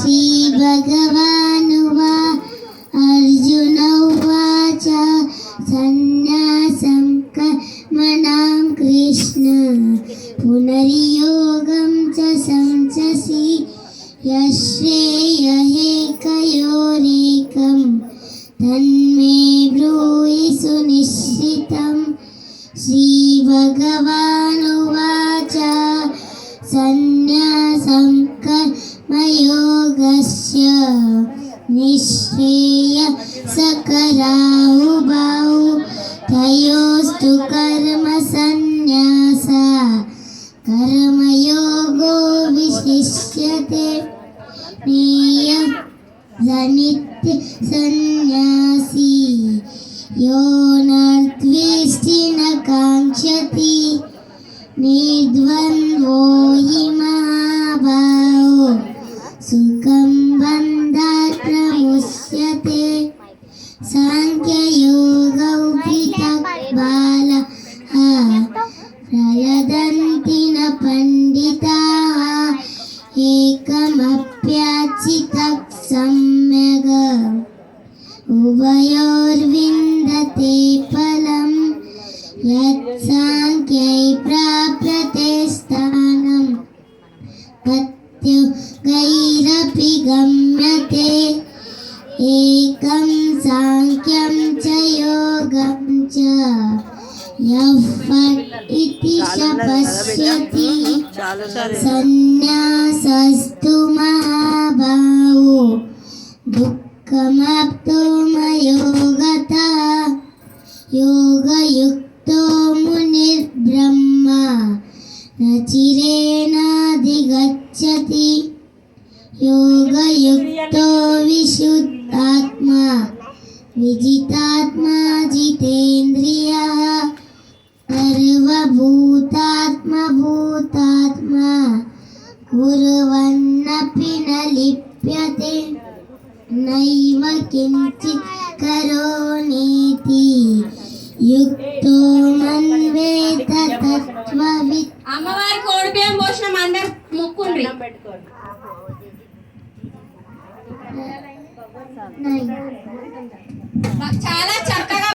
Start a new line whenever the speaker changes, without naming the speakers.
श्रीभगवानुवा अर्जुन उवाच सन्न्यासं कर्मणां कृष्ण पुनर्योगं च संचसि यश्रेयहेकयोरेकं तन्मे ब्रूहि सुनिश्चितं श्रीभगवानुवाच सन्न्यासं कर्मयोगस्य निःश्रेयसकरावुभौ तयोस्तु कर्मसन्न्यासा कर्मयोगो विशिष्यते नित्य सन्न्यासी यो न द्वेष्टि न काङ्क्षति निर्द्वन्द्वो हि महाभावो सुखं बन्धात् प्रमुच्यते साङ्ख्ययोगौ पृथक् बालाः प्रयदन्ति न पण्डिताः एकमप्याचितः सम्यग् उभयोर्विन्दते फलं यत्साङ्ख्यै प्राप्यते स्थानं तत्योगैरपि गम्यते एकं साङ्ख्यं च योगं च यः फट् इति च पश्यति सन्न्यासस्तु महाबाहो दुःखमाप्तो मयोगतः योगयुक्तो मुनिर्ब्रह्मा न चिरेणाधिगच्छति योगयुक्तो विशुद्धात्मा विजितात्मा जितेन्द्रियः सर्वभूतात्मा भूतात्मा कुर्वन्नपि न लिप्यते नैव किञ्चित् करोमीति युक्तो मन्वेत तत्त्ववित्
అమ్మవారి కోడి బియ్యం పోషణం అందరు మొక్కుండ్రి చాలా చక్కగా